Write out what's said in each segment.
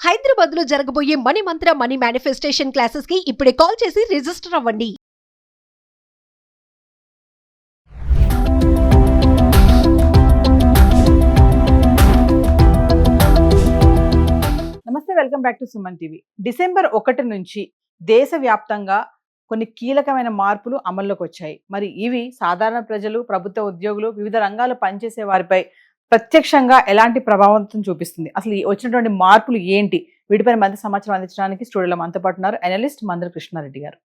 హైదరాబాద్ లో జరగబోయే మనీ మంత్ర money manifestation classes కి ఇప్పుడే కాల్ చేసి రిజిస్టర్ అవ్వండి. నమస్తే, welcome back to Suman TV. December 1 నుంచి దేశవ్యాప్తంగా కొన్ని కీలకమైన మార్పులు అమల్లోకి వచ్చాయి. మరి ఇవి సాధారణ ప్రజలు, ప్రభుత్వ ఉద్యోగులు, వివిధ రంగాల్లో పనిచేసే వారిపై ప్రత్యక్షంగా ఎలాంటి ప్రభావం చూపిస్తుంది, అసలు వచ్చినటువంటి మార్పులు ఏంటి, వీటిపైన మధ్య సమాచారం అందించడానికి స్టూడియోలో మనతో పాటు ఉన్నారు అనలిస్ట్ మందర కృష్ణారెడ్డి గారు.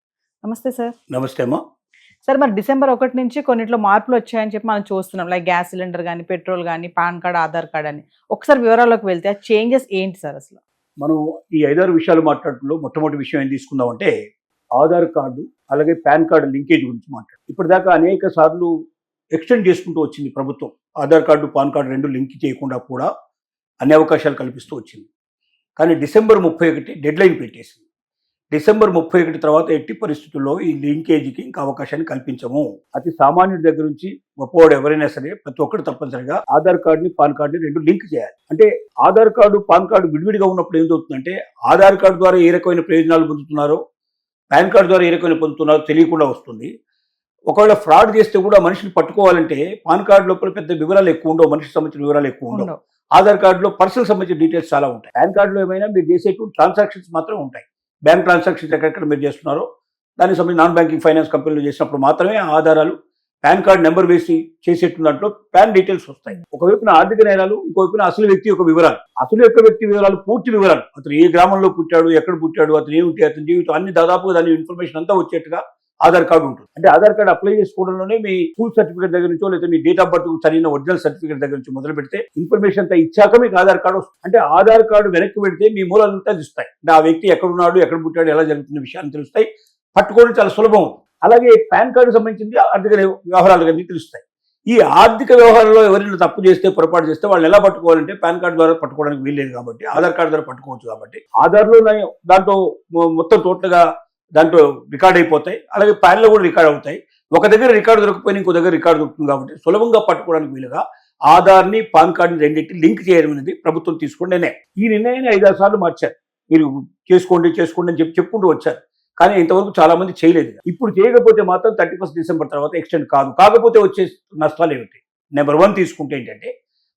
నమస్తే సార్. నమస్తే అమ్మా. సార్, మరి డిసెంబర్ 1 నుంచి కొన్నిట్లో మార్పులు వచ్చాయని చెప్పి మనం చూస్తున్నాం. లైక్ గ్యాస్ సిలిండర్ కానీ, పెట్రోల్ కానీ, పాన్ కార్డ్, ఆధార్ కార్డ్ అని. ఒకసారి వివరాల్లోకి వెళ్తే ఆ చేంజెస్ ఏంటి సార్? అసలు మనం ఈ 5-6 విషయాలు మాట్లాడుతులో మొట్టమొదటి విషయం ఏం తీసుకుందామంటే ఆధార్ కార్డు అలాగే పాన్ కార్డు లింకేజ్ గురించి మాట్లాడు. ఇప్పటిదాకా అనేక సార్లు ఎక్స్టెండ్ చేసుకుంటూ వచ్చింది ప్రభుత్వం. ఆధార్ కార్డు, పాన్ కార్డు రెండు లింక్ చేయకుండా కూడా అన్ని అవకాశాలు కల్పిస్తూ వచ్చింది. కానీ డిసెంబర్ 31 డెడ్ లైన్ పెట్టేసింది. డిసెంబర్ 31 తర్వాత ఎట్టి పరిస్థితుల్లో ఈ లింకేజీకి ఇంకా అవకాశాన్ని కల్పించము. అతి సామాన్యుడి దగ్గర నుంచి గొప్పవాడు ఎవరైనా సరే ప్రతి ఒక్కరు తప్పనిసరిగా ఆధార్ కార్డుని, పాన్ కార్డుని రెండు లింక్ చేయాలి. అంటే ఆధార్ కార్డు, పాన్ కార్డు విడివిడిగా ఉన్నప్పుడు ఏం జరుగుతుందంటే ఆధార్ కార్డు ద్వారా ఏ రకమైన ప్రయోజనాలు పొందుతున్నారో, పాన్ కార్డు ద్వారా ఏ రకమైన పొందుతున్నారో తెలియకుండా వస్తుంది. ఒకవేళ ఫ్రాడ్ చేస్తే కూడా మనిషిని పట్టుకోవాలంటే పాన్ కార్డు లోపల పెద్ద వివరాలు ఎక్కువ ఉండవు, మనిషికి సంబంధించిన వివరాలు ఎక్కువ ఉండవు. ఆధార్ కార్డులో పర్సనల్ సంబంధించిన డీటెయిల్స్ చాలా ఉంటాయి. పాన్ కార్డులో ఏమైనా మీరు చేసేటువంటి ట్రాన్సాక్షన్స్ మాత్రం ఉంటాయి. బ్యాంక్ ట్రాన్సాక్షన్స్ ఎక్కడెక్కడ మీరు చేస్తున్నారో దానికి సంబంధించి నాన్ బ్యాంకింగ్ ఫైనాన్స్ కంపెనీలు చేసినప్పుడు మాత్రమే ఆధారాలు పాన్ కార్డ్ నెంబర్ వేసి చేసేటువంటి దాంట్లో పాన్ డీటెయిల్స్ వస్తాయి. ఒకవైపున ఆర్థిక నేరాలు, ఇంకోవైపున అసలు వ్యక్తి యొక్క వివరాలు. అసలు యొక్క వ్యక్తి వివరాలు, పూర్తి వివరాలు, అతను ఏ గ్రామంలో పుట్టాడు, ఎక్కడ పుట్టాడు, అతను ఏమిటి, అతని జీవితం అన్ని దాదాపుగా దాని ఇన్ఫర్మేషన్ అంతా వచ్చేట్టుగా ఆధార్ కార్డు ఉంటుంది. అంటే ఆధార్ కార్డు అప్లై చేసుకోవడంలోనే మీ స్కూల్ సర్టిఫికేట్ దగ్గర నుంచో లేదా మీ డేట్ ఆఫ్ బర్త్ సరైన ఒరిజినల్ సర్టిఫికేట్ దగ్గర నుంచి మొదలు పెడితే ఇన్ఫర్మేషన్ అంతా ఇచ్చాక మీకు ఆధార్ కార్డు వస్తుంది. అంటే ఆధార్ కార్డు వెనక్కి పెడితే మీ మూలాలంతా తెలుస్తాయి. అంటే ఆ వ్యక్తి ఎక్కడున్నాడు, ఎక్కడ పుట్టాడు, ఎలా జరుగుతున్న విషయాన్ని తెలుస్తాయి. పట్టుకోవడం చాలా సులభం. అలాగే పాన్ కార్డు సంబంధించింది ఆర్థిక వ్యవహారాలు అన్నీ తెలుస్తాయి. ఈ ఆర్థిక వ్యవహారంలో ఎవరైనా తప్పు చేస్తే, పొరపాటు చేస్తే వాళ్ళని ఎలా పట్టుకోవాలంటే పాన్ కార్డు ద్వారా పట్టుకోవడానికి వీల్లేదు కాబట్టి ఆధార్ కార్డు ద్వారా పట్టుకోవచ్చు. కాబట్టి ఆధార్లో దాంట్లో మొత్తం టోటల్గా దాంట్లో రికార్డ్ అయిపోతాయి. అలాగే ప్యాన్లో కూడా రికార్డ్ అవుతాయి. ఒక దగ్గర రికార్డు దొరకపోయినా ఇంకో దగ్గర రికార్డు దొరుకుతుంది. కాబట్టి సులభంగా పట్టుకోవడానికి వీలుగా ఆధార్ని, పాన్ కార్డుని రెండింటిని లింక్ చేయడం అనేది ప్రభుత్వం తీసుకున్న నిర్ణయం. ఈ నిర్ణయాన్ని 5-6 సార్లు మార్చారు. మీరు చేసుకోండి అని చెప్పుకుంటూ వచ్చారు. కానీ ఇంతవరకు చాలా మంది చేయలేదు. ఇప్పుడు చేయకపోతే మాత్రం 31 డిసెంబర్ తర్వాత ఎక్స్టెండ్ కాదు. కాకపోతే వచ్చే నష్టాలు ఏమిటి? నెంబర్ 1 తీసుకుంటే ఏంటంటే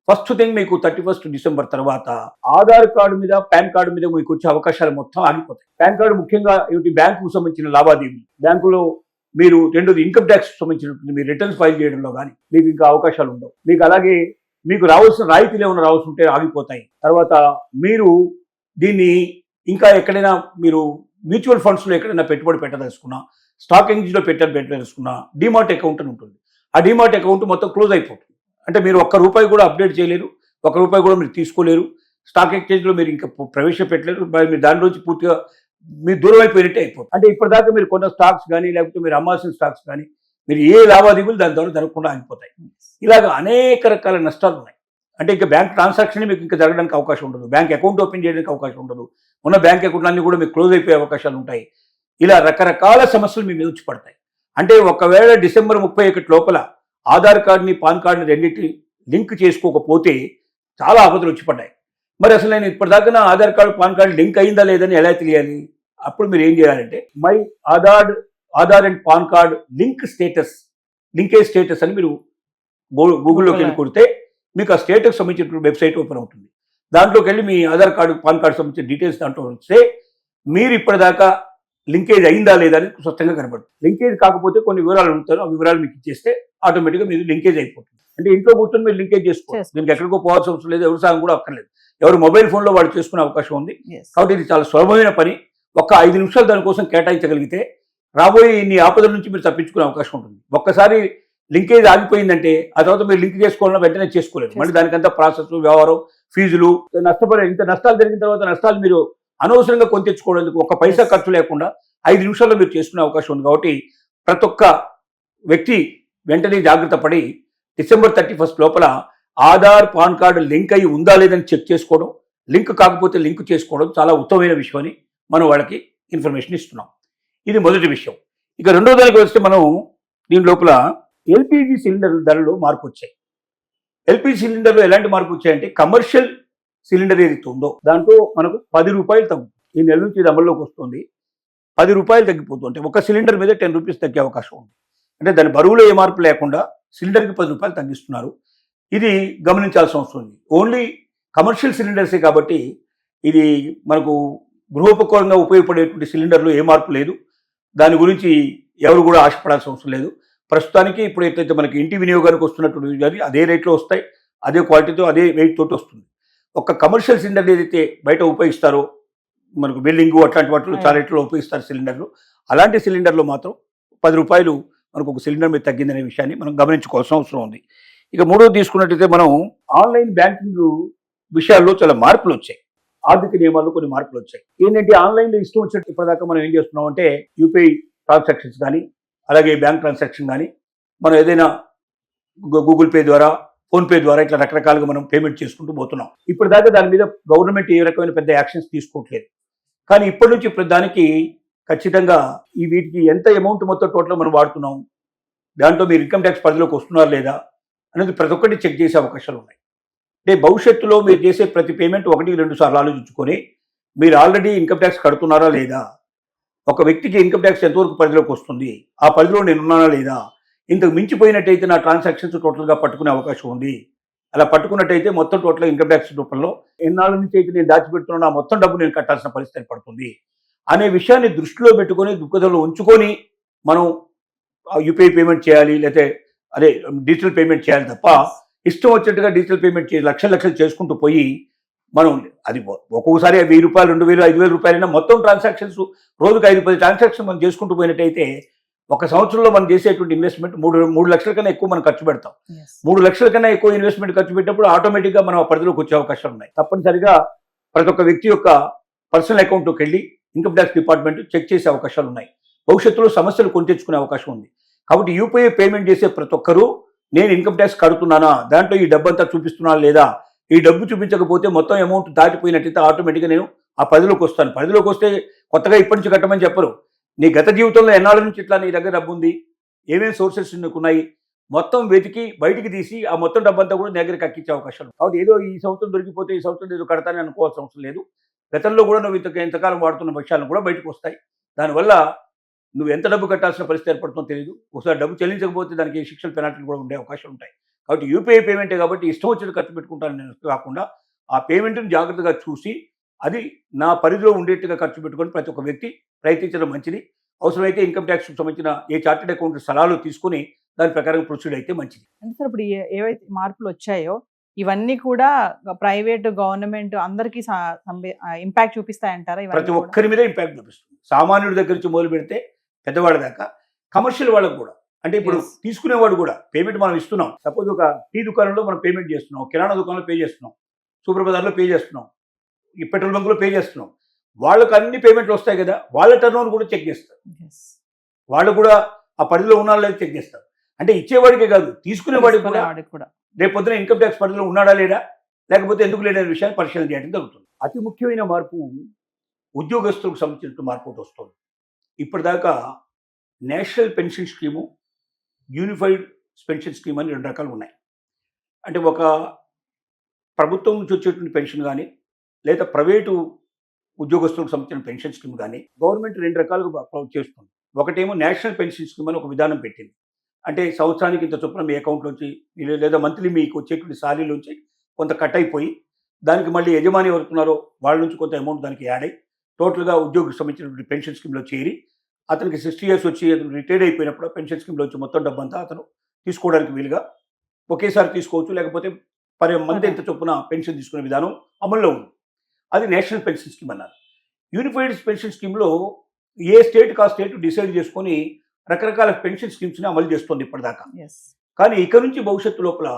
ఫస్ట్ థింగ్, మీకు 31 డిసెంబర్ తర్వాత ఆధార్ కార్డు మీద, పాన్ కార్డు మీద మీకు వచ్చే అవకాశాలు మొత్తం ఆగిపోతాయి. పాన్ కార్డు ముఖ్యంగా ఏమిటి, బ్యాంకుకు సంబంధించిన లావాదేవీలు, బ్యాంకులో మీరు రెండోది ఇన్కమ్ ట్యాక్స్ సంబంధించినటువంటి మీరు రిటర్న్స్ ఫైల్ చేయడంలో కానీ మీకు ఇంకా అవకాశాలు ఉండవు. మీకు అలాగే మీకు రావాల్సిన రాయితీలు ఏమైనా రావాల్సి ఉంటే ఆగిపోతాయి. తర్వాత మీరు దీన్ని ఇంకా ఎక్కడైనా మీరు మ్యూచువల్ ఫండ్స్లో ఎక్కడైనా పెట్టుబడి పెట్టదలుచుకున్నా, స్టాక్ ఎక్స్చేంజ్లో పెట్టదలుచుకున్నా డిమాట్ అకౌంట్ అని ఉంటుంది. ఆ డిమాట్ అకౌంట్ మొత్తం క్లోజ్ అయిపోతుంది. అంటే మీరు ₹1 కూడా అప్డేట్ చేయలేరు, ₹1 కూడా మీరు తీసుకోలేరు. స్టాక్ ఎక్స్చేంజ్లో మీరు ఇంకా ప్రవేశపెట్టలేరు. మీరు దానిలోంచి పూర్తిగా మీరు దూరం అయిపోయినట్టే అయిపోతుంది. అంటే ఇప్పటిదాకా మీరు కొన్న స్టాక్స్ కానీ, లేకపోతే మీరు అమ్మాల్సిన స్టాక్స్ కానీ, మీరు ఏ లావాదేవీలు దాని ద్వారా జరగకుండా ఆగిపోతాయి. ఇలాగ అనేక రకాల నష్టాలు ఉన్నాయి. అంటే ఇంకా బ్యాంక్ ట్రాన్సాక్షన్ మీకు ఇంకా జరగడానికి అవకాశం ఉండదు. బ్యాంక్ అకౌంట్ ఓపెన్ చేయడానికి అవకాశం ఉండదు. ఉన్న బ్యాంక్ అకౌంట్ అన్ని కూడా మీకు క్లోజ్ అయిపోయే అవకాశాలు ఉంటాయి. ఇలా రకరకాల సమస్యలు మీ మీద వచ్చి పడతాయి. అంటే ఒకవేళ డిసెంబర్ 31 లోపల ఆధార్ కార్డుని, పాన్ కార్డుని రెండింటిని లింక్ చేసుకోకపోతే చాలా ఆపదలు వచ్చి పడ్డాయి. మరి అసలు నేను ఇప్పటిదాకా నా Aadhaar card, pan card link అయిందా లేదని ఎలా తెలియాలి? అప్పుడు మీరు ఏం చేయాలంటే my Aadhaar and pan card linkage status అని మీరు గూగుల్లోకి వెళ్ళి కొడితే మీకు ఆ స్టేటస్ సంబంధించిన వెబ్సైట్ ఓపెన్ అవుతుంది. దాంట్లోకి వెళ్ళి మీ ఆధార్ కార్డు, పాన్ కార్డు సంబంధించిన డీటెయిల్స్ దాంట్లో వస్తే మీరు ఇప్పటిదాకా లింకేజ్ అయిందా లేదా అని స్పష్టంగా కనబడుతుంది. లింకేజ్ కాకపోతే కొన్ని వివరాలు ఉంటారు. ఆ వివరాలు మీకు ఇచ్చేస్తే ఆటోమేటిక్గా మీరు లింకేజ్ అయిపోతుంది. అంటే ఇంట్లో కూర్చొని మీరు లింకేజ్ చేసుకోవచ్చు. దీనికి ఎక్కడికో పోవాల్సిన అవసరం లేదు, ఎవరు సాయం కూడా అక్కర్లేదు. ఎవరు మొబైల్ ఫోన్లో వాడు చేసుకునే అవకాశం ఉంది. కాబట్టి ఇది చాలా సులభమైన పని. ఒక 5 నిమిషాలు దానికోసం కేటాయించగలిగితే రాబోయే ఇన్ని ఆపదల నుంచి మీరు తప్పించుకునే అవకాశం ఉంటుంది. ఒక్కసారి లింకేజ్ ఆగిపోయిందంటే ఆ తర్వాత మీరు లింక్ చేసుకోవాలన్నా వెంటనే చేసుకోలేదు. మళ్ళీ దానికంతా ప్రాసెస్, వ్యవహారం, ఫీజులు, ఇంత నష్టాలు జరిగిన తర్వాత నష్టాలు మీరు అనవసరంగా కొని తెచ్చుకోవడానికి ఒక పైసా ఖర్చు లేకుండా 5 నిమిషాల్లో మీరు చేసుకునే అవకాశం ఉంది. కాబట్టి ప్రతి ఒక్క వ్యక్తి వెంటనే జాగ్రత్త పడి డిసెంబర్ 31 లోపల ఆధార్, పాన్ కార్డు లింక్ అయ్యి ఉందా లేదని చెక్ చేసుకోవడం, లింక్ కాకపోతే లింక్ చేసుకోవడం చాలా ఉత్తమమైన విషయం అని మనం వాళ్ళకి ఇన్ఫర్మేషన్ ఇస్తున్నాం. ఇది మొదటి విషయం. ఇక రెండో దానికి వస్తే మనం దీని లోపల ఎల్పిజి సిలిండర్ ధరలో మార్పు వచ్చాయి. ఎల్పిజి సిలిండర్లో ఎలాంటి మార్పు వచ్చాయంటే కమర్షియల్ సిలిండర్ ఏదైతే ఉందో దాంట్లో మనకు 10 రూపాయలు తగ్గుతుంది. ఈ నెల నుంచి ఇది అమల్లోకి వస్తుంది. 10 రూపాయలు తగ్గిపోతుంది. అంటే ఒక సిలిండర్ మీద 10 రూపీస్ తగ్గే అవకాశం ఉంది. అంటే దాని బరువులో ఏ మార్పు లేకుండా సిలిండర్కి 10 రూపాయలు తగ్గిస్తున్నారు. ఇది గమనించాల్సిన అవసరం ఉంది. ఓన్లీ కమర్షియల్ సిలిండర్సే కాబట్టి ఇది మనకు గృహోపకరణంగా ఉపయోగపడేటువంటి సిలిండర్లో ఏ మార్పు లేదు. దాని గురించి ఎవరు కూడా ఆశపడాల్సిన అవసరం లేదు. ప్రస్తుతానికి ఇప్పుడు ఎట్లయితే మనకి ఇంటి వినియోగానికి వస్తున్నటువంటి కానీ అదే రేట్లో వస్తాయి, అదే క్వాలిటీతో అదే వెయిట్ తోటి వస్తుంది. ఒక కమర్షియల్ సిలిండర్ ఏదైతే బయట ఉపయోగిస్తారో మనకు బిల్డింగ్ అట్లాంటి వాటిలో చాలా రేట్లో ఉపయోగిస్తారు సిలిండర్లు, అలాంటి సిలిండర్లో మాత్రం 10 రూపాయలు మనకు ఒక సిలిండర్ మీద తగ్గిందనే విషయాన్ని మనం గమనించుకోవాల్సిన అవసరం ఉంది. ఇక మూడోది తీసుకున్నట్టయితే మనం ఆన్లైన్ బ్యాంకింగ్ విషయాల్లో చాలా మార్పులు వచ్చాయి. ఆర్థిక నియమాల్లో కొన్ని మార్పులు వచ్చాయి. ఏంటంటే ఆన్లైన్లో ఇష్టం వచ్చినట్టు ఇప్పటిదాకా మనం ఏం చేస్తున్నాం అంటే యూపీఐ ట్రాన్సాక్షన్స్ కానీ అలాగే బ్యాంక్ ట్రాన్సాక్షన్ కానీ మనం ఏదైనా గూగుల్ పే ద్వారా ఫోన్పే ద్వారా ఇట్లా రకరకాలుగా మనం పేమెంట్ చేసుకుంటూ పోతున్నాం. ఇప్పటిదాకా దాని మీద గవర్నమెంట్ ఏ రకమైన పెద్ద యాక్షన్స్ తీసుకోవట్లేదు. కానీ ఇప్పటి నుంచి ఇప్పుడు దానికి ఖచ్చితంగా ఈ వీటికి ఎంత అమౌంట్ మొత్తం టోటల్ మనం వాడుతున్నాం, దాంట్లో మీరు ఇన్కమ్ ట్యాక్స్ పరిధిలోకి వస్తున్నారా లేదా అనేది ప్రతి ఒక్కటి చెక్ చేసే అవకాశాలు ఉన్నాయి. అంటే భవిష్యత్తులో మీరు చేసే ప్రతి పేమెంట్ 1-2 సార్లు ఆలోచించుకొని మీరు ఆల్రెడీ ఇన్కమ్ ట్యాక్స్ కడుతున్నారా లేదా, ఒక వ్యక్తికి ఇన్కమ్ ట్యాక్స్ ఎంతవరకు పరిధిలోకి వస్తుంది, ఆ పరిధిలో నేను ఉన్నానా లేదా, ఇంతకు మించిపోయినట్టయితే నా ట్రాన్సాక్షన్స్ టోటల్గా పట్టుకునే అవకాశం ఉంది. అలా పట్టుకున్నట్టయితే మొత్తం టోటల్ ఇన్కమ్ ట్యాక్స్ రూపంలో ఎన్నాళ్ళ నుంచి అయితే నేను దాచిపెడుతున్నా ఆ మొత్తం డబ్బు నేను కట్టాల్సిన పరిస్థితి ఏర్పడుతుంది అనే విషయాన్ని దృష్టిలో పెట్టుకొని దృక్పథంలో ఉంచుకొని మనం యూపీఐ పేమెంట్ చేయాలి, లేకపోతే అదే డిజిటల్ పేమెంట్ చేయాలి తప్ప ఇష్టం వచ్చినట్టుగా డిజిటల్ పేమెంట్ చేసి లక్షలు చేసుకుంటూ పోయి మనం అది ఒక్కొక్కసారి 1000 రూపాయలు 2000 5000 రూపాయలైనా మొత్తం ట్రాన్సాక్షన్స్ రోజుకు 5-10 ట్రాన్సాక్షన్ మనం చేసుకుంటూ పోయినట్టయితే ఒక సంవత్సరంలో మనం చేసేటువంటి ఇన్వెస్ట్మెంట్ 3 లక్షల కన్నా ఎక్కువ మనం ఖర్చు పెడతాం. 3 లక్షల కన్నా ఎక్కువ ఇన్వెస్ట్మెంట్ ఖర్చు పెట్టినప్పుడు ఆటోమేటిక్గా మనం ఆ పరిధిలోకి వచ్చే అవకాశాలు ఉన్నాయి. తప్పనిసరిగా ప్రతి ఒక్క వ్యక్తి యొక్క పర్సనల్ అకౌంట్లోకి వెళ్ళి ఇన్కమ్ ట్యాక్స్ డిపార్ట్మెంట్ చెక్ చేసే అవకాశాలు ఉన్నాయి. భవిష్యత్తులో సమస్యలు కొని తెచ్చుకునే అవకాశం ఉంది. కాబట్టి యూపీఐ పేమెంట్ చేసే ప్రతి ఒక్కరూ నేను ఇన్కమ్ ట్యాక్స్ కడుతున్నానా, దాంట్లో ఈ డబ్బు అంతా చూపిస్తున్నానా లేదా, ఈ డబ్బు చూపించకపోతే మొత్తం అమౌంట్ దాటిపోయినట్టయితే ఆటోమేటిక్గా నేను ఆ పరిధిలోకి వస్తాను. పరిధిలోకి వస్తే కొత్తగా ఇప్పటి నుంచి కట్టమని చెప్పరు. నీ గత జీవితంలో ఎన్నాళ్ళ నుంచి ఇట్లా నీ దగ్గర డబ్బు ఉంది, ఏమేమి సోర్సెస్ నీకు ఉన్నాయి, మొత్తం వెతికి బయటికి తీసి ఆ మొత్తం డబ్బంతా కూడా నీ దగ్గర కక్కించే అవకాశం. కాబట్టి ఏదో ఈ సంవత్సరం దొరికిపోతే ఈ సంవత్సరం ఏదో కడతానని అనుకోవాల్సిన అవసరం లేదు. గతంలో కూడా నువ్వు ఎంతకాలం వాడుతున్న విషయాలను కూడా బయటకు వస్తాయి. దానివల్ల నువ్వు ఎంత డబ్బు కట్టాల్సిన పరిస్థితి ఏర్పడుతుందో తెలియదు. ఒకసారి డబ్బు చెల్లించకపోతే దానికి శిక్షలు పెనాల్టీలు కూడా ఉండే అవకాశం ఉంటాయి. కాబట్టి యూపీఐ పేమెంటే కాబట్టి ఇష్టం వచ్చినట్టు ఖర్చు పెట్టుకుంటాను నేను కాకుండా ఆ పేమెంట్ని జాగ్రత్తగా చూసి అది నా పరిధిలో ఉండేట్టుగా ఖర్చు పెట్టుకొని ప్రతి ఒక్క వ్యక్తి ప్రయత్నించడం మంచిది. అవసరమైతే ఇన్కమ్ ట్యాక్స్ సంబంధించిన ఏ చార్టెడ్ అకౌంట్ సలహాలు తీసుకుని దాని ప్రకారం ప్రొసీడ్ అయితే మంచిది. అంటే సార్ ఇప్పుడు ఏవైతే మార్పులు వచ్చాయో ఇవన్నీ కూడా ప్రైవేట్ గవర్నమెంట్ అందరికీ ఇంపాక్ట్ చూపిస్తాయంటారా? ప్రతి ఒక్కరి మీద ఇంపాక్ట్ చూపిస్తుంది. సామాన్యుడి దగ్గర నుంచి మొదలు పెడితే పెద్దవాళ్ళ దాకా, కమర్షియల్ వాళ్ళకు కూడా. అంటే ఇప్పుడు తీసుకునేవాడు కూడా పేమెంట్ మనం ఇస్తున్నాం. సపోజ్ ఒక టీ దుకాణంలో మనం పేమెంట్ చేస్తున్నాం, కిరాణా దుకాణంలో పే చేస్తున్నాం, సూపర్ బజార్లో పే చేస్తున్నాం, ఈ పెట్రోల్ బంకులో పే చేస్తున్నాం. వాళ్ళకు అన్ని పేమెంట్లు వస్తాయి కదా, వాళ్ళ టర్న్ ఓవర్ కూడా చెక్ చేస్తారు. వాళ్ళు కూడా ఆ పరిధిలో ఉన్నారా లేదా చెక్ చేస్తారు. అంటే ఇచ్చేవాడికే కాదు, తీసుకునేవాడికి కూడా రేపు పొద్దున ఇన్కమ్ ట్యాక్స్ పరిధిలో ఉన్నాడా లేదా, లేకపోతే ఎందుకు లేదనే విషయాన్ని పరిశీలన చేయడం జరుగుతుంది. అతి ముఖ్యమైన మార్పు ఉద్యోగస్తులకు సంబంధించిన మార్పు ఒకటి వస్తుంది. ఇప్పటిదాకా national pension scheme, unified pension scheme అని 2 రకాలు ఉన్నాయి. అంటే ఒక ప్రభుత్వం నుంచి వచ్చేటువంటి పెన్షన్ కానీ లేదా ప్రైవేటు ఉద్యోగస్తులకు సంబంధించిన పెన్షన్ స్కీమ్ కానీ గవర్నమెంట్ 2 రకాలుగా చేస్తుంది. ఒకటేమో నేషనల్ పెన్షన్ స్కీమ్ అని ఒక విధానం పెట్టింది. అంటే సంవత్సరానికి ఇంత చొప్పున మీ అకౌంట్లోంచి లేదా మంత్లీ మీకు వచ్చేటువంటి శాలరీలోంచి కొంత కట్ అయిపోయి దానికి మళ్ళీ యజమాని ఎవరుతున్నారో వాళ్ళ నుంచి కొంత అమౌంట్ దానికి యాడ్ అయ్యి టోటల్గా ఉద్యోగికి సంబంధించినటువంటి పెన్షన్ స్కీమ్లో చేరి అతనికి 60 years వచ్చి అతను రిటైర్డ్ అయిపోయినప్పుడు పెన్షన్ స్కీమ్లో వచ్చి మొత్తం డబ్బంతా అతను తీసుకోవడానికి వీలుగా ఒకేసారి తీసుకోవచ్చు, లేకపోతే పర్ మంత్ ఎంత చొప్పున పెన్షన్ తీసుకునే విధానం అమల్లో ఉంది. అది నేషనల్ పెన్షన్ స్కీమ్ అన్నారు. యూనిఫైడ్ పెన్షన్ స్కీమ్లో ఏ స్టేట్కి ఆ స్టేట్ డిసైడ్ చేసుకొని రకరకాల పెన్షన్ స్కీమ్స్ని అమలు చేస్తుంది ఇప్పటిదాకా. కానీ ఇక నుంచి భవిష్యత్తు లోపల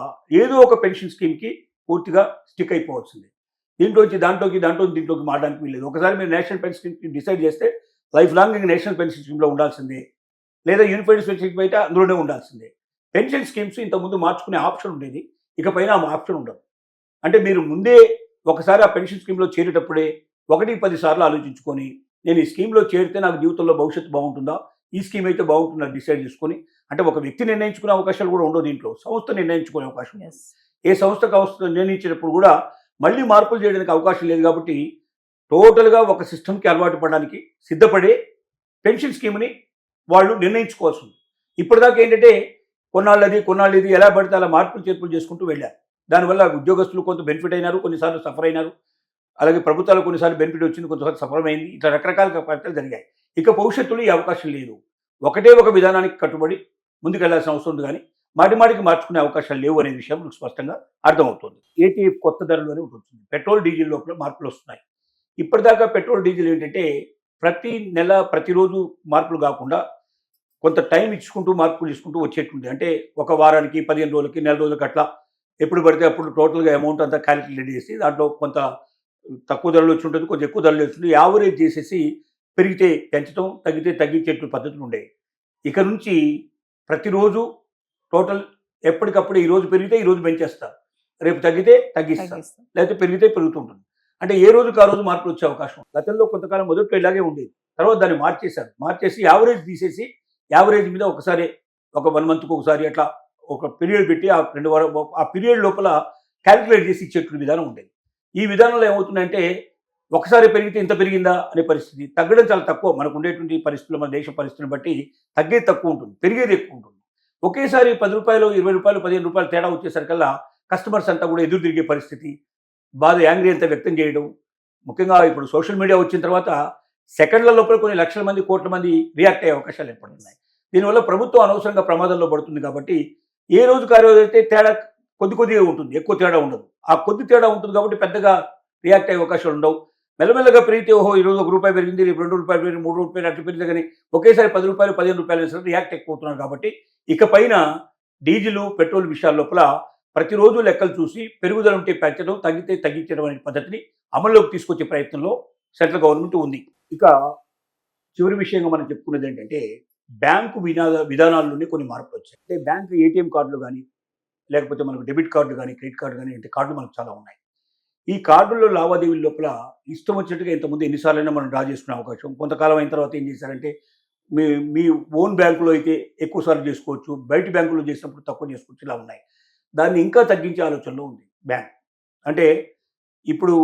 ఏదో ఒక పెన్షన్ స్కీమ్కి పూర్తిగా స్టిక్ అయిపోవాల్సింది. దాంట్లోకి దీంట్లోకి మారడానికి వీల్లేదు. ఒకసారి మీరు నేషనల్ పెన్షన్ స్కీమ్ డిసైడ్ చేస్తే లైఫ్ లాంగ్ నేషనల్ పెన్షన్ స్కీమ్లో ఉండాల్సిందే, లేదా యూనిఫైడ్ పెన్షన్ స్కీమ్ అయితే అందులోనే ఉండాల్సిందే. పెన్షన్ స్కీమ్స్ ఇంతకుముందు మార్చుకునే ఆప్షన్ ఉండేది, ఇకపైన ఆ ఆప్షన్ ఉండదు. అంటే మీరు ముందే ఒకసారి ఆ పెన్షన్ స్కీమ్లో చేరేటప్పుడే 1-10 సార్లు ఆలోచించుకొని నేను ఈ స్కీమ్లో చేరితే నాకు జీవితంలో భవిష్యత్తు బాగుంటుందా, ఈ స్కీమ్ అయితే బాగుంటుందా డిసైడ్ చేసుకొని, అంటే ఒక వ్యక్తి నిర్ణయించుకునే అవకాశాలు కూడా ఉండవు, దీంట్లో సంస్థ నిర్ణయించుకునే అవకాశం. ఏ సంస్థకు నిర్ణయించినప్పుడు కూడా మళ్ళీ మార్పులు చేయడానికి అవకాశం లేదు కాబట్టి టోటల్గా ఒక సిస్టమ్కి అలవాటు పడడానికి సిద్ధపడే పెన్షన్ స్కీమ్ని వాళ్ళు నిర్ణయించుకోవాల్సి ఉంది. ఇప్పటిదాకా ఏంటంటే కొన్నాళ్ళు ఇది ఎలా పడితే అలా మార్పులు చేర్పులు చేసుకుంటూ వెళ్ళారు. దానివల్ల ఉద్యోగస్తులు కొంత బెనిఫిట్ అయినారు, కొన్నిసార్లు సఫర్ అయినారు. అలాగే ప్రభుత్వాలు కొన్నిసార్లు బెనిఫిట్ వచ్చింది, కొంతసార్లు సఫలమైంది. ఇట్లా రకరకాల పరిస్థితులు జరిగాయి. ఇక భవిష్యత్తులో ఈ అవకాశం లేదు. ఒకటే ఒక విధానానికి కట్టుబడి ముందుకెళ్లాల్సిన అవసరం ఉంది, కానీ మాటికి మార్చుకునే అవకాశాలు లేవు అనే విషయం మనకు స్పష్టంగా అర్థమవుతుంది. ఏటీఎఫ్ కొత్త ధరలు అని ఉంటుంది. పెట్రోల్ డీజిల్ లోపల మార్పులు వస్తున్నాయి. ఇప్పటిదాకా పెట్రోల్ డీజిల్ ఏంటంటే ప్రతి నెల ప్రతిరోజు మార్పులు కాకుండా కొంత టైం ఇచ్చుకుంటూ మార్పులు తీసుకుంటూ వచ్చేటువంటి, అంటే ఒక వారానికి 15 రోజులకి నెల రోజులకి అట్లా ఎప్పుడు పడితే అప్పుడు టోటల్గా అమౌంట్ అంతా క్యాలిక్యులేట్ చేసి దాంట్లో కొంత తక్కువ ధరలు వచ్చి ఉంటుంది, కొంచెం ఎక్కువ ధరలు వస్తుంది, యావరేజ్ చేసేసి పెరిగితే పెంచడం, తగ్గితే తగ్గించేటువంటి పద్ధతులు ఉండేవి. ఇక నుంచి ప్రతిరోజు టోటల్ ఎప్పటికప్పుడు ఈరోజు పెరిగితే ఈరోజు పెంచేస్తారు, రేపు తగ్గితే తగ్గిస్తారు, లేకపోతే పెరిగితే పెరుగుతుంటుంది. అంటే ఏ రోజుకి ఆ రోజు మార్పులు వచ్చే అవకాశం. గతంలో కొంతకాలం మొదట్లో ఇలాగే ఉండేది, తర్వాత దాన్ని మార్చేసి యావరేజ్ తీసేసి యావరేజ్ మీద ఒకసారి ఒక 1 మంత్కి ఒకసారి అట్లా ఒక పీరియడ్ పెట్టి ఆ 2 వారం ఆ పీరియడ్ లోపల క్యాలిక్యులేట్ చేసి ఇచ్చేటువంటి విధానం ఉండేది. ఈ విధానంలో ఏమవుతుందంటే ఒకసారి పెరిగితే ఇంత పెరిగిందా అనే పరిస్థితి, తగ్గడం చాలా తక్కువ. మనకు ఉండేటువంటి పరిస్థితులు, మన దేశ పరిస్థితులను బట్టి తగ్గేది తక్కువ ఉంటుంది, పెరిగేది ఎక్కువ ఉంటుంది. ఒకేసారి 10 రూపాయలు 20 రూపాయలు 15 రూపాయలు తేడా వచ్చేసరికల్లా కస్టమర్స్ అంతా కూడా ఎదురు తిరిగే పరిస్థితి, బాధ యాంగ్రీ అంతా వ్యక్తం చేయడం. ముఖ్యంగా ఇప్పుడు సోషల్ మీడియా వచ్చిన తర్వాత సెకండ్ల లోపల కొన్ని లక్షల మంది, కోట్ల మంది రియాక్ట్ అయ్యే అవకాశాలు ఏర్పడుతున్నాయి. దీనివల్ల ప్రభుత్వం అనవసరంగా ప్రమాదంలో పడుతుంది. కాబట్టి ఏ రోజుకి ఆ రోజు అయితే తేడా కొద్దిగా ఉంటుంది, ఎక్కువ తేడా ఉండదు. ఆ కొద్ది తేడా ఉంటుంది కాబట్టి పెద్దగా రియాక్ట్ అయ్యే అవకాశాలు ఉండవు. మెల్లమెల్లగా పెరిగితే ఓహో ఈరోజు ₹1 పెరిగింది, రేపు ₹2 పెరిగింది, ₹3 అట్లా పెరిగితే కానీ ఒకేసారి ₹10 15 వేసినట్టు రియాక్ట్ ఎక్కువ అవుతున్నారు. కాబట్టి ఇక పైన డీజిల్ పెట్రోల్ విషయాల లోపల ప్రతిరోజు లెక్కలు చూసి పెరుగుదల ఉంటే పెంచడం, తగ్గితే తగ్గించడం అనే పద్ధతిని అమల్లోకి తీసుకొచ్చే ప్రయత్నంలో సెంట్రల్ గవర్నమెంట్ ఉంది. ఇక చివరి విషయంగా మనం చెప్పుకునేది ఏంటంటే బ్యాంకు విధానాల్లోనే కొన్ని మార్పులు వచ్చాయి. అంటే బ్యాంకు ఏటీఎం కార్డులు కానీ, లేకపోతే మనకు డెబిట్ కార్డు కానీ, క్రెడిట్ కార్డు కానీ, అంటే కార్డులు మనకు చాలా ఉన్నాయి. ఈ కార్డుల్లో లావాదేవీల లోపల ఇష్టం వచ్చినట్టుగా ఇంతకుముందు ఎన్నిసార్లైనా మనం డ్రా చేసుకునే అవకాశం, కొంతకాలం అయిన తర్వాత ఏం చేశారంటే మీ ఓన్ బ్యాంకులో అయితే ఎక్కువ సార్లు చేసుకోవచ్చు, బయట బ్యాంకులో చేసినప్పుడు తక్కువ చేసుకోవచ్చు, ఇలా ఉన్నాయి. దాన్ని ఇంకా తగ్గించే ఆలోచనలో ఉంది బ్యాంక్. అంటే ఇప్పుడు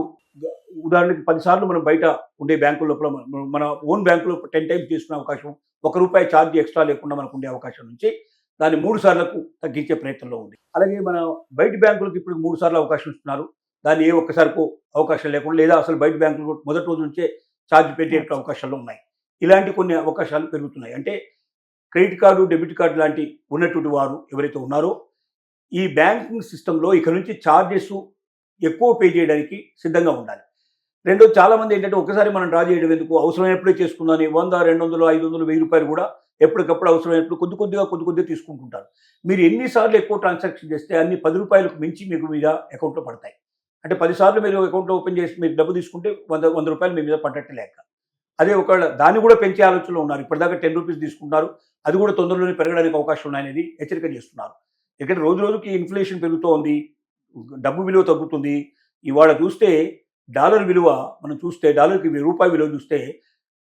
ఉదాహరణకి 10 సార్లు మనం బయట ఉండే బ్యాంకుల లోపల మన ఓన్ బ్యాంకులో 10 టైమ్స్ తీసుకునే అవకాశం, ₹1 ఛార్జ్ ఎక్స్ట్రా లేకుండా మనకు ఉండే అవకాశం నుంచి దాన్ని 3 సార్లకు తగ్గించే ప్రయత్నంలో ఉంది. అలాగే మన బయట బ్యాంకులకు ఇప్పుడు 3 సార్లు అవకాశం ఇస్తున్నారు. దాన్ని ఏ ఒక్కసారికో అవకాశం లేకుండా, లేదా అసలు బయట బ్యాంకులు మొదటి రోజు నుంచే ఛార్జ్ పెట్టే అవకాశాలు ఉన్నాయి. ఇలాంటి కొన్ని అవకాశాలు పెరుగుతున్నాయి. అంటే క్రెడిట్ కార్డు, డెబిట్ కార్డు లాంటి ఉన్నటువంటి వారు ఎవరైతే ఉన్నారో ఈ బ్యాంకింగ్ సిస్టంలో ఇక నుంచి ఛార్జెస్ ఎక్కువ పే చేయడానికి సిద్ధంగా ఉండాలి. రెండో, చాలామంది ఏంటంటే ఒకసారి మనం డ్రా చేయడం ఎందుకు, అవసరమైనప్పుడే చేసుకుందాని 100, 200, 500, ₹1000 కూడా ఎప్పటికప్పుడు అవసరమైనప్పుడు కొద్ది కొద్దిగా తీసుకుంటుంటారు. మీరు ఎన్నిసార్లు ఎక్కువ ట్రాన్సాక్షన్ చేస్తే అన్ని ₹10 మించి మీకు మీద అకౌంట్లో పడతాయి. అంటే 10 సార్లు మీరు అకౌంట్లో ఓపెన్ చేసి మీరు డబ్బు తీసుకుంటే ₹100 మీ మీద పడ్డట్టు లెక్క. అదే ఒకవేళ దాన్ని కూడా పెంచే ఆలోచనలో ఉన్నారు. ఇప్పటిదాకా ₹10 తీసుకుంటున్నారు, అది కూడా తొందరలోనే పెరగడానికి అవకాశం ఉన్నాయనేది హెచ్చరిక చేస్తున్నారు. ఎందుకంటే రోజు రోజుకి ఇన్ఫ్లేషన్ పెరుగుతోంది, డబ్బు విలువ తగ్గుతుంది. ఇవాళ చూస్తే డాలర్ విలువ మనం చూస్తే, డాలర్కి రూపాయి విలువ చూస్తే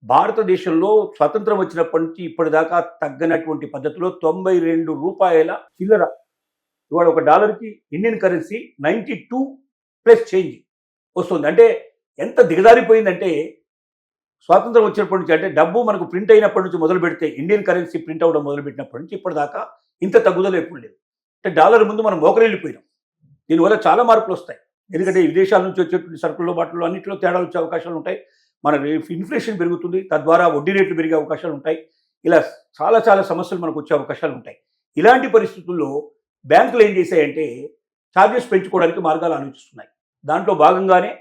భారతదేశంలో స్వతంత్రం వచ్చినప్పటి నుంచి ఇప్పటిదాకా తగ్గనటువంటి పద్ధతిలో ₹92 చిల్లర. ఇవాళ ఒక డాలర్కి ఇండియన్ కరెన్సీ 92 ప్లస్ చేంజ్ వస్తుంది. అంటే ఎంత దిగజారిపోయిందంటే స్వాతంత్రం వచ్చినప్పటి నుంచి, అంటే డబ్బు మనకు ప్రింట్ అయినప్పటి నుంచి మొదలు పెడితే, ఇండియన్ కరెన్సీ ప్రింట్ అవ్వడం మొదలుపెట్టినప్పటి నుంచి ఇప్పటిదాకా ఇంత తగ్గుదల ఎప్పుడు లేదు. అంటే డాలర్ ముందు మనం మోకరెళ్ళిపోయినాం. దీనివల్ల చాలా మార్పులు వస్తాయి. ఎందుకంటే విదేశాల నుంచి వచ్చేటువంటి సరుకుల్లో, బాటల్లో అన్నింటిలో తేడాలు వచ్చే అవకాశాలు ఉంటాయి. మన ఇన్ఫ్లేషన్ పెరుగుతుంది, తద్వారా వడ్డీ రేట్లు పెరిగే అవకాశాలు ఉంటాయి. ఇలా చాలా సమస్యలు మనకు వచ్చే అవకాశాలు ఉంటాయి. ఇలాంటి పరిస్థితుల్లో బ్యాంకులు ఏం చేశాయంటే ఛార్జెస్ పెంచుకోవడానికి మార్గాలు ఆలోచిస్తున్నాయి. దాంట్లో భాగంగానే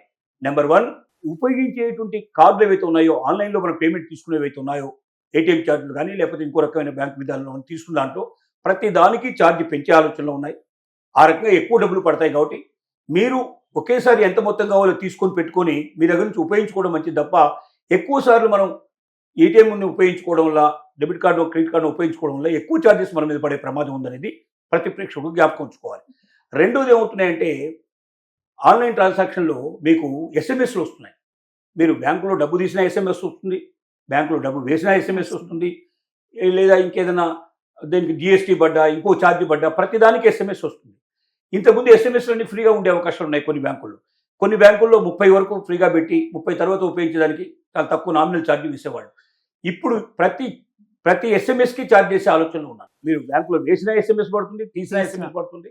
నెంబర్ 1, ఉపయోగించేటువంటి కార్డులు ఏవైతే ఉన్నాయో, ఆన్లైన్లో మనం పేమెంట్ తీసుకునేవి అయితే ఉన్నాయో, ఏటీఎం ఛార్జీలు కానీ లేకపోతే ఇంకో రకమైన బ్యాంక్ విధానంలో తీసుకున్న దాంట్లో ప్రతి దానికి ఛార్జ్ పెంచే ఆలోచనలో ఉన్నాయి. ఆ రకంగా ఎక్కువ డబ్బులు పడతాయి. కాబట్టి మీరు ఒకేసారి ఎంత మొత్తం కావాలో తీసుకొని పెట్టుకొని మీ దగ్గర నుంచి ఉపయోగించుకోవడం మంచిది తప్ప, ఎక్కువ సార్లు మనం ఏటీఎంని ఉపయోగించుకోవడం వల్ల, డెబిట్ కార్డు, క్రెడిట్ కార్డు ఉపయోగించుకోవడం వల్ల ఎక్కువ ఛార్జెస్ మన మీద పడే ప్రమాదం ఉందనేది ప్రతి ప్రేక్షకుడు జ్ఞాపకం ఉంచుకోవాలి. రెండోది ఏమవుతున్నాయంటే ఆన్లైన్ ట్రాన్సాక్షన్లో మీకు ఎస్ఎంఎస్లు వస్తున్నాయి. మీరు బ్యాంకులో డబ్బు తీసినా ఎస్ఎంఎస్ వస్తుంది, బ్యాంకులో డబ్బు వేసినా ఎస్ఎంఎస్ వస్తుంది, లేదా ఇంకేదైనా దీనికి జిఎస్టీ పడ్డా, ఇంకో ఛార్జీ పడ్డా ప్రతిదానికి ఎస్ఎంఎస్ వస్తుంది. ఇంతకుముందు ఎస్ఎంఎస్లు అన్ని ఫ్రీగా ఉండే అవకాశాలు ఉన్నాయి కొన్ని బ్యాంకుల్లో. కొన్ని బ్యాంకుల్లో 30 వరకు ఫ్రీగా పెట్టి 30 తర్వాత ఉపయోగించడానికి చాలా తక్కువ నామినల్ ఛార్జీలు ఇచ్చేవాళ్ళు. ఇప్పుడు ప్రతి ఎస్ఎంఎస్కి ఛార్జ్ చేసే ఆలోచనలు ఉన్నారు. మీరు బ్యాంకులో వేసిన ఎస్ఎంఎస్ పడుతుంది, తీసిన ఎస్ఎంఎస్ పడుతుంది,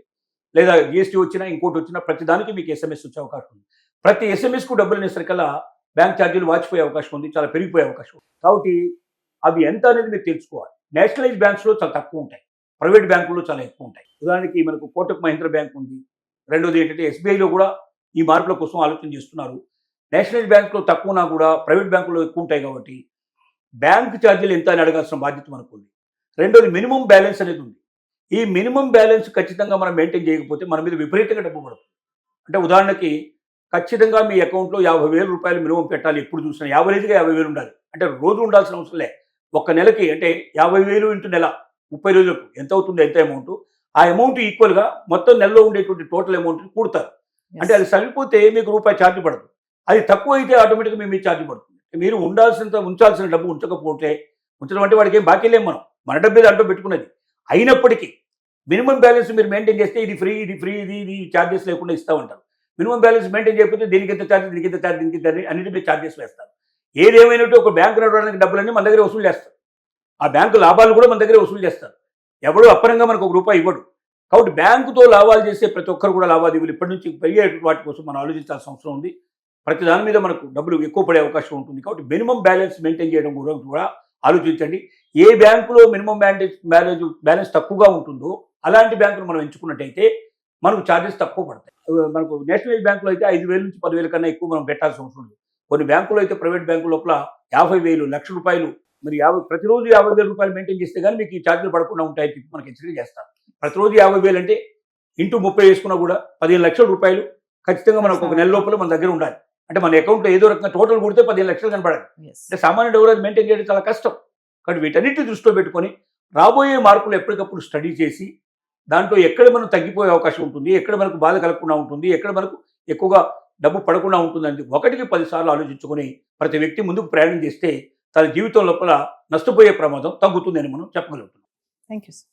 లేదా జిఎస్టీ వచ్చినా ఇంకోటి వచ్చినా ప్రతి దానికి మీకు ఎస్ఎంఎస్ వచ్చే అవకాశం ఉంది. ప్రతి ఎస్ఎంఎస్కు డబ్బులు అనేసరికల్లా బ్యాంక్ ఛార్జీలు వాచిపోయే అవకాశం ఉంది, చాలా పెరిగిపోయే అవకాశం ఉంది. కాబట్టి అవి ఎంత అనేది మీరు తెలుసుకోవాలి. నేషనలైజ్ బ్యాంక్స్లో చాలా తక్కువ ఉంటాయి, ప్రైవేట్ బ్యాంకుల్లో చాలా ఎక్కువ ఉంటాయి. ఉదాహరణకి మనకు కోటక్ మహీంద్రా బ్యాంక్ ఉంది. రెండోది ఏంటంటే ఎస్బీఐలో కూడా ఈ మార్పుల కోసం ఆలోచన చేస్తున్నారు. నేషనలైజ్ బ్యాంక్లో తక్కువ ఉన్నా కూడా ప్రైవేట్ బ్యాంకుల్లో ఎక్కువ ఉంటాయి కాబట్టి బ్యాంక్ ఛార్జీలు ఎంత అని అడగాల్సిన బాధ్యత మనకు ఉంది. రెండోది మినిమం బ్యాలెన్స్ అనేది ఉంది. ఈ మినిమం బ్యాలెన్స్ ఖచ్చితంగా మనం మెయింటైన్ చేయకపోతే మన మీద విపరీతంగా డబ్బు పడుతుంది. అంటే ఉదాహరణకి ఖచ్చితంగా మీ అకౌంట్లో 50,000 రూపాయలు మినిమం పెట్టాలి. ఎప్పుడు చూసినా యావరేజ్గా 50,000 ఉండాలి. అంటే రోజు ఉండాల్సిన అవసరం లే. ఒక్క నెలకి అంటే 50,000 ఇంటూ నెల 30 రోజులకు ఎంత అవుతుంది, ఎంత అమౌంట్, ఆ అమౌంట్ ఈక్వల్గా మొత్తం నెలలో ఉండేటువంటి టోటల్ అమౌంట్ని కూడతారు. అంటే అది సరిపోతే మీకు రూపాయి ఛార్జ్ పడదు. అది తక్కువ అయితే ఆటోమేటిక్గా మీ మీద ఛార్జ్ పడుతుంది. మీరు ఉంచాల్సిన డబ్బు ఉంచకపోతే, ఉంచడం అంటే వాడికి ఏం బాకీ లేము, మన డబ్బే దాంట్లో పెట్టుకున్నది. అయినప్పటికీ మినిమం బ్యాలెన్స్ మీరు మెయింటైన్ చేస్తే ఇది ఫ్రీ ఇది ఛార్జెస్ లేకుండా ఇస్తామంటారు. మినిమం బ్యాలెన్స్ మెయింటైన్ చేయకపోతే దీనికి ఎంత ఛార్జ్, దీనికి ఎంత ఛార్జ్, దీనికి అన్నిటి మీద ఛార్జెస్ వేస్తారు. ఏదేమైనట్టు ఒక బ్యాంకు నడవడానికి డబ్బులన్నీ మన దగ్గర వసూలు చేస్తారు. ఆ బ్యాంకు లాభాలు కూడా మన దగ్గర వసూలు చేస్తారు. ఎవడు అప్పరంగా మనకు ₹1 ఇవ్వడు. కాబట్టి బ్యాంకుతో లాభాలు చేసే ప్రతి ఒక్కరు కూడా లావాదేవీలు ఇప్పటి నుంచి పెరిగే వాటి కోసం మనం ఆలోచించాల్సిన అవసరం ఉంది. ప్రతి దాని మీద మనకు డబ్బులు ఎక్కువ పడే అవకాశం ఉంటుంది. కాబట్టి మినిమం బ్యాలెన్స్ మెయింటైన్ చేయడం కూడా ఆలోచించండి. ఏ బ్యాంకులో మినిమం బ్యాలెన్స్ తక్కువగా ఉంటుందో అలాంటి బ్యాంకులు మనం ఎంచుకున్నట్టయితే మనకు ఛార్జెస్ తక్కువ పడతాయి. మనకు నేషనల్ బ్యాంకులో అయితే 5,000 నుంచి 10,000 కన్నా ఎక్కువ మనం పెట్టాల్సిన అవసరం లేదు. కొన్ని బ్యాంకులు అయితే ప్రైవేట్ బ్యాంకు లోపల 50,000, ₹1,00,000 మరి ప్రతిరోజు 50,000 రూపాయలు మెయింటైన్ చేస్తే కానీ మీకు ఈ ఛార్జీలు పడకుండా ఉంటాయి మనకి హెచ్చరిక చేస్తారు. ప్రతిరోజు 50,000 అంటే ఇంటూ 30 వేసుకున్నా కూడా 15 లక్షల రూపాయలు ఖచ్చితంగా మనకు ఒక నెల లోపల మన దగ్గర ఉండాలి. అంటే మన అకౌంట్లో ఏదో రకంగా టోటల్ కొడితే 15 లక్షలు కనపడాలి. అంటే సామాన్యుడు ఎవరైనా మెయింటైన్ చేయడం చాలా కష్టం. కాబట్టి వీటన్నిటిని దృష్టిలో పెట్టుకొని రాబోయే మార్పులు ఎప్పటికప్పుడు స్టడీ చేసి దాంట్లో ఎక్కడ మనం తగ్గిపోయే అవకాశం ఉంటుంది, ఎక్కడ మనకు బాధ కలగకుండా ఉంటుంది, ఎక్కడ మనకు ఎక్కువగా డబ్బు పడకుండా ఉంటుందని 1కి 10 సార్లు ఆలోచించుకొని ప్రతి వ్యక్తి ముందుకు ప్రయాణం చేస్తే తన జీవితం లోపల నష్టపోయే ప్రమాదం తగ్గుతుందని మనం చెప్పగలుగుతున్నాం. Thank you sir.